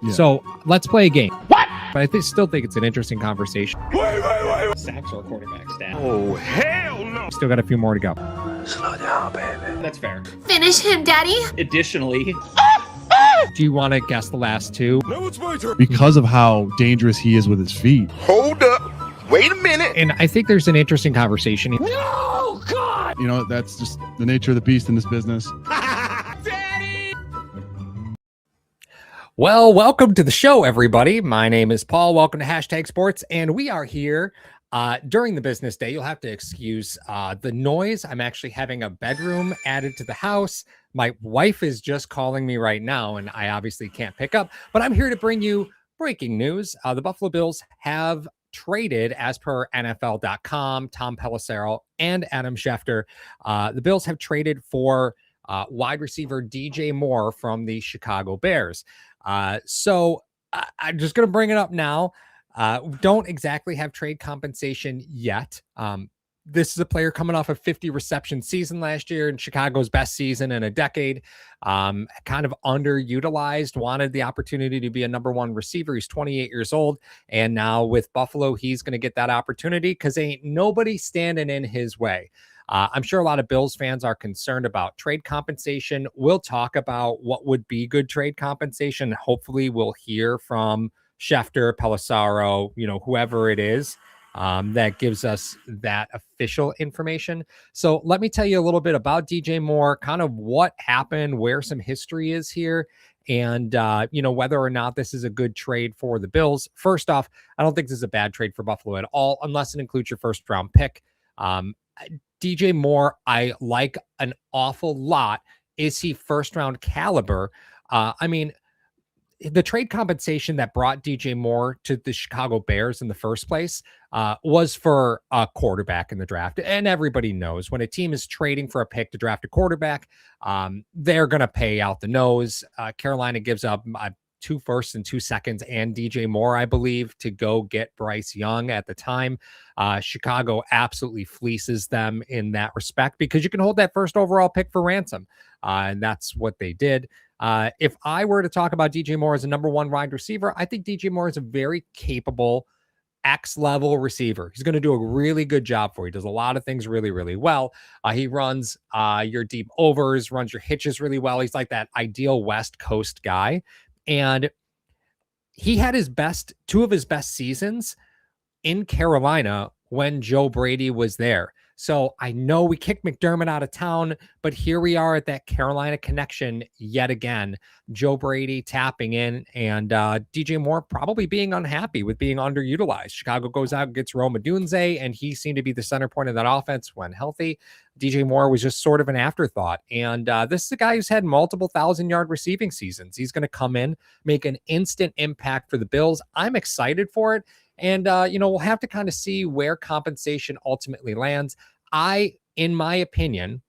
Yeah. So let's play a game. What? But still think it's an interesting conversation. Wait. Sacks or quarterback stat? Oh, hell no. Still got a few more to go. Slow down, baby. That's fair. Finish him, Daddy. Additionally, Do you want to guess the last two? No, it's my turn. Because of how dangerous he is with his feet. Hold up. Wait a minute. And I think there's an interesting conversation. No, God. You know, that's just the nature of the beast in this business. Daddy! Well, welcome to the show, everybody. My name is Paul. Welcome to Hashtag Sports. And we are here during the business day. You'll have to excuse the noise. I'm actually having a bedroom added to the house. My wife is just calling me right now, and I obviously can't pick up. But I'm here to bring you breaking news. The Buffalo Bills have traded, as per NFL.com, Tom Pelissero and Adam Schefter. The Bills have traded for wide receiver DJ Moore from the Chicago Bears. So I'm just going to bring it up now. Don't exactly have trade compensation yet. This is a player coming off a 50 reception season last year in Chicago's best season in a decade. Kind of underutilized, wanted the opportunity to be a number one receiver. He's 28 years old. And now with Buffalo, he's going to get that opportunity because ain't nobody standing in his way. I'm sure a lot of Bills fans are concerned about trade compensation. We'll talk about what would be good trade compensation. Hopefully we'll hear from Schefter, Pelissero, whoever it is. That gives us that official information. So let me tell you a little bit about DJ Moore, kind of what happened, where some history is here, and whether or not this is a good trade for the Bills. First off, I don't think this is a bad trade for Buffalo at all, unless it includes your first round pick. DJ Moore, I like an awful lot. Is he first round caliber? The trade compensation that brought DJ Moore to the Chicago Bears in the first place was for a quarterback in the draft. And everybody knows when a team is trading for a pick to draft a quarterback, they're going to pay out the nose. Carolina gives up 2 firsts and 2 seconds and DJ Moore, I believe, to go get Bryce Young at the time. Chicago absolutely fleeces them in that respect because you can hold that first overall pick for ransom. And that's what they did. If I were to talk about DJ Moore as a number one wide receiver, I think DJ Moore is a very capable X-level receiver. He's going to do a really good job for you. He does a lot of things really, really well. He runs your deep overs, runs your hitches really well. He's like that ideal West Coast guy. And he had two of his best seasons in Carolina when Joe Brady was there. So I know we kicked McDermott out of town, but here we are at that Carolina connection yet again. Joe Brady tapping in and DJ Moore probably being unhappy with being underutilized. Chicago goes out and gets Rome Odunze, and he seemed to be the center point of that offense when healthy. DJ Moore was just sort of an afterthought. And this is a guy who's had multiple 1,000-yard receiving seasons. He's going to come in, make an instant impact for the Bills. I'm excited for it. And, we'll have to kind of see where compensation ultimately lands. I, in my opinion,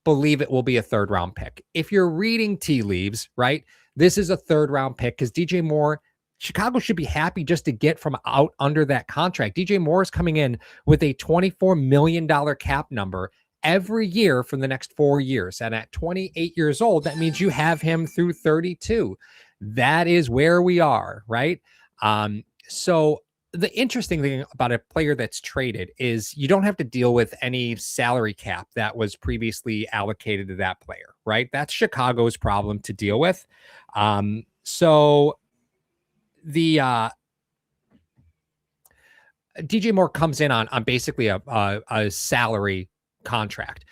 believe it will be a 3rd round pick. If you're reading tea leaves, right, this is a 3rd round pick because DJ Moore, Chicago should be happy just to get from out under that contract. DJ Moore is coming in with a $24 million cap number every year for the next 4 years. And at 28 years old, that means you have him through 32. That is where we are, right? So the interesting thing about a player that's traded is you don't have to deal with any salary cap that was previously allocated to that player, right? That's Chicago's problem to deal with. So the DJ Moore comes in on basically a salary contract.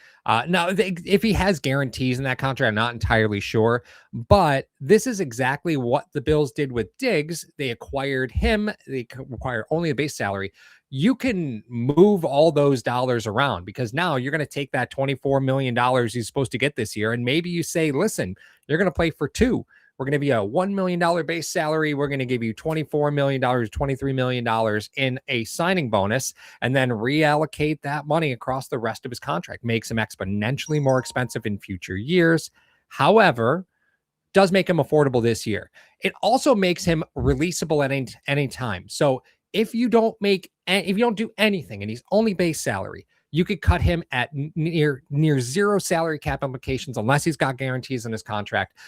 Now, if he has guarantees in that contract, I'm not entirely sure, but this is exactly what the Bills did with Diggs. They acquired him. They require only a base salary. You can move all those dollars around because now you're going to take that $24 million he's supposed to get this year. And maybe you say, listen, you're going to play for 2. We're going to be a $1 million base salary. We're going to give you $24 million, $23 million in a signing bonus, and then reallocate that money across the rest of his contract. Makes him exponentially more expensive in future years. However, does make him affordable this year. It also makes him releasable at any time. So if you don't do anything and he's only base salary, you could cut him at near zero salary cap implications unless he's got guarantees in his contract.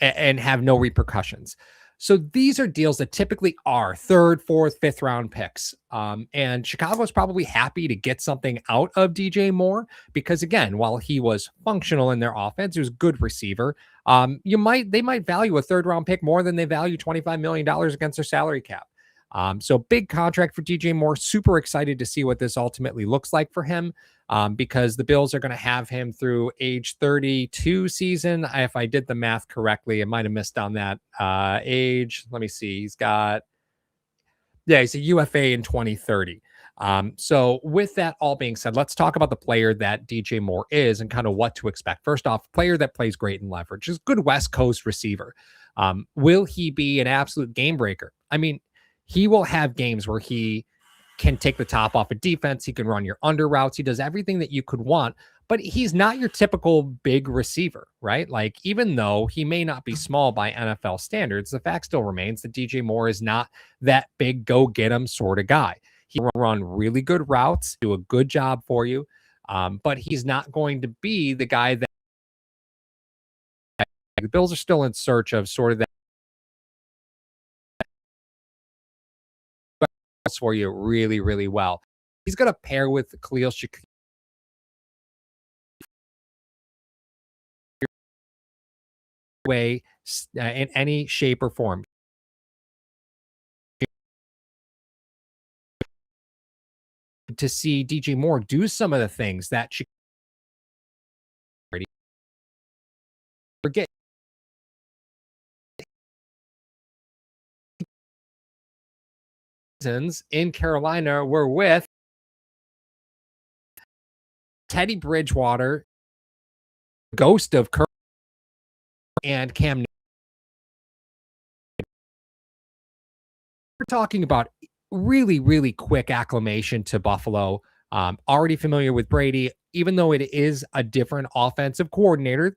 and have no repercussions. So these are deals that typically are third, fourth, fifth round picks. And Chicago's probably happy to get something out of DJ Moore because, again, while he was functional in their offense, he was a good receiver. They might value a third round pick more than they value $25 million against their salary cap. So big contract for DJ Moore. Super excited to see what this ultimately looks like for him. Because the Bills are going to have him through age 32 season. If I did the math correctly, I might have missed on that age. Let me see. He's a UFA in 2030. So with that all being said, let's talk about the player that DJ Moore is and kind of what to expect. First off, player that plays great in leverage, is good West Coast receiver. Will he be an absolute game breaker? I mean, he will have games where he can take the top off of defense. He can run your under routes. He does everything that you could want, but he's not your typical big receiver, right? Like, even though he may not be small by NFL standards, the fact still remains that DJ Moore is not that big go get him sort of guy. He will run really good routes, do a good job for you, but he's not going to be the guy that the Bills are still in search of sort of that for you really, really well. He's going to pair with Khalil Shakir way in any shape or form. To see DJ Moore do some of the things that Shakir forget. In Carolina were with Teddy Bridgewater, ghost of Kirk, and Cam. We're talking about really, really quick acclimation to Buffalo. Already familiar with Brady, even though it is a different offensive coordinator.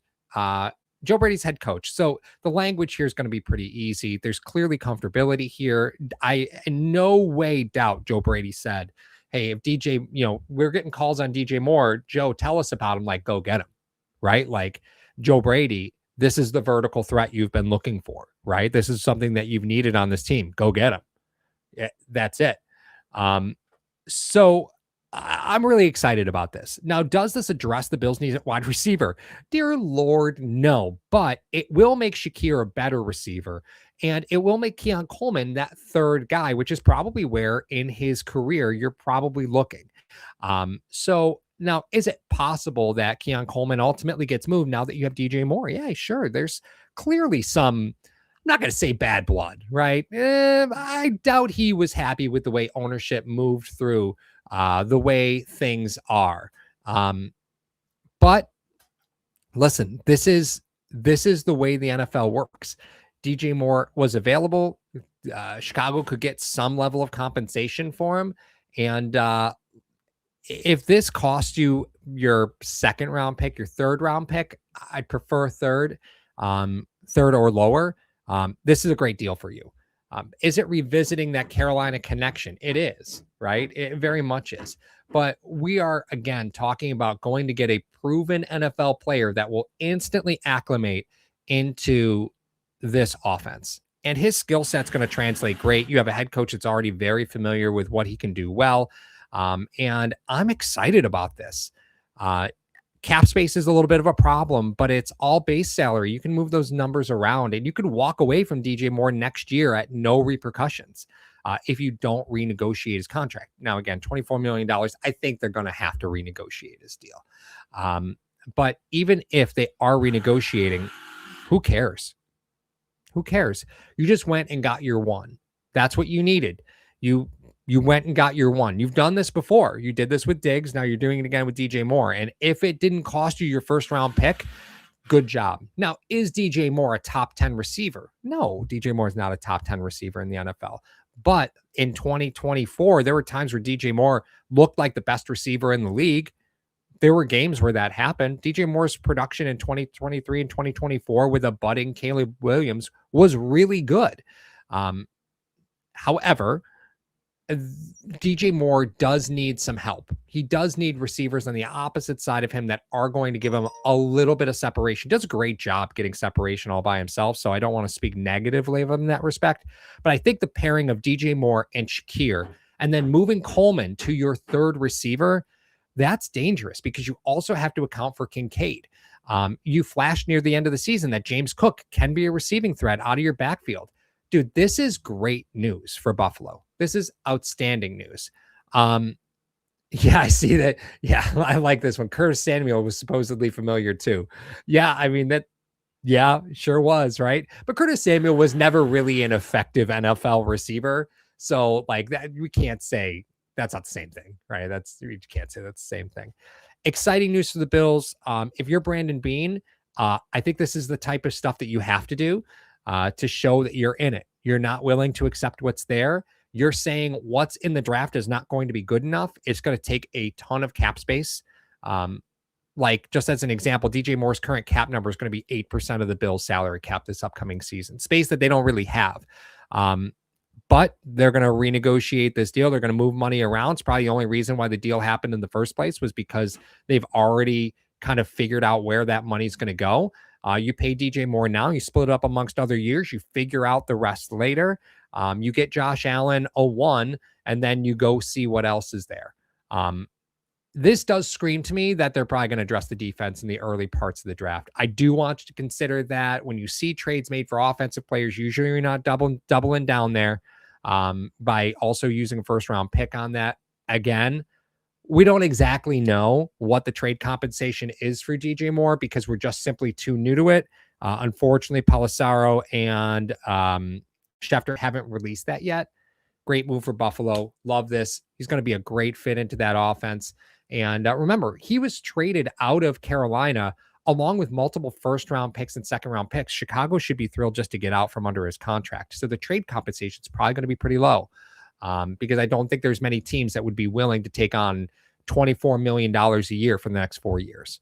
Joe Brady's head coach. So the language here is going to be pretty easy. There's clearly comfortability here. I in no way doubt Joe Brady said, hey, if DJ, we're getting calls on DJ Moore, Joe, tell us about him, like, go get him, right? Like, Joe Brady, this is the vertical threat you've been looking for, right? This is something that you've needed on this team. Go get him. Yeah, that's it. So I'm really excited about this. Now, does this address the Bills' needs at wide receiver? Dear Lord, no. But it will make Shakir a better receiver, and it will make Keon Coleman that third guy, which is probably where in his career you're probably looking. So now, is it possible that Keon Coleman ultimately gets moved now that you have DJ Moore? Yeah, sure. There's clearly some, I'm not going to say bad blood, right? I doubt he was happy with the way ownership moved through the way things are. But listen, this is the way the NFL works. DJ Moore was available. Chicago could get some level of compensation for him. And if this cost you your second round pick, your third round pick, I'd prefer third or lower. This is a great deal for you. Is it revisiting that Carolina connection? It is, right? It very much is. But we are, again, talking about going to get a proven NFL player that will instantly acclimate into this offense. And his skill set's going to translate great. You have a head coach that's already very familiar with what he can do well. And I'm excited about this. Cap space is a little bit of a problem, but it's all base salary. You can move those numbers around and you can walk away from DJ Moore next year at no repercussions if you don't renegotiate his contract. Now, again, $24 million, I think they're going to have to renegotiate his deal. But even if they are renegotiating, who cares? Who cares? You just went and got your one. That's what you needed. You went and got your one. You've done this before. You did this with Diggs. Now you're doing it again with DJ Moore. And if it didn't cost you your first round pick, good job. Now, is DJ Moore a top 10 receiver? No, DJ Moore is not a top 10 receiver in the NFL. But in 2024, there were times where DJ Moore looked like the best receiver in the league. There were games where that happened. DJ Moore's production in 2023 and 2024 with a budding Caleb Williams was really good. However, DJ Moore does need some help. He does need receivers on the opposite side of him that are going to give him a little bit of separation. He does a great job getting separation all by himself, so I don't want to speak negatively of him in that respect. But I think the pairing of DJ Moore and Shakir, and then moving Coleman to your third receiver, that's dangerous because you also have to account for Kincaid. You flashed near the end of the season that James Cook can be a receiving threat out of your backfield. Dude, this is great news for Buffalo. This is outstanding news. Yeah, I see that. Yeah, I like this one. Curtis Samuel was supposedly familiar too. Yeah, I mean yeah, sure was, right? But Curtis Samuel was never really an effective NFL receiver. So like that, we can't say that's not the same thing, right? We can't say that's the same thing. Exciting news for the Bills. If you're Brandon Beane, I think this is the type of stuff that you have to do to show that you're in it. You're not willing to accept what's there. You're saying what's in the draft is not going to be good enough. It's going to take a ton of cap space. Like just as an example, DJ Moore's current cap number is going to be 8% of the Bills' salary cap this upcoming season. Space that they don't really have. But they're going to renegotiate this deal. They're going to move money around. It's probably the only reason why the deal happened in the first place was because they've already kind of figured out where that money's going to go. You pay DJ Moore now, you split it up amongst other years, you figure out the rest later. You get Josh Allen a 1, and then you go see what else is there. This does scream to me that they're probably going to address the defense in the early parts of the draft. I do want you to consider that when you see trades made for offensive players, usually you're not doubling down there by also using a first-round pick on that. Again, we don't exactly know what the trade compensation is for DJ Moore because we're just simply too new to it. Unfortunately, Pelissero and Schefter haven't released that yet. Great move for Buffalo. Love this. He's going to be a great fit into that offense. And remember, he was traded out of Carolina along with multiple first-round picks and second-round picks. Chicago should be thrilled just to get out from under his contract. So the trade compensation is probably going to be pretty low because I don't think there's many teams that would be willing to take on $24 million a year for the next 4 years.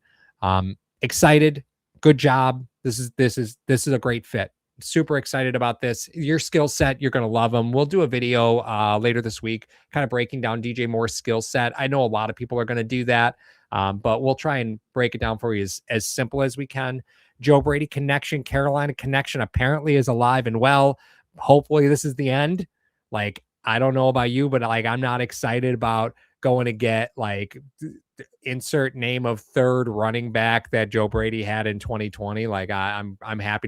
Excited. Good job. This is a great fit. Super excited about this. Your skill set, you're going to love them. We'll do a video later this week, kind of breaking down DJ Moore's skill set. I know a lot of people are going to do that, but we'll try and break it down for you as simple as we can. Joe Brady connection, Carolina connection apparently is alive and well. Hopefully this is the end. Like, I don't know about you, but like, I'm not excited about going to get like insert name of third running back that Joe Brady had in 2020. Like I'm happy to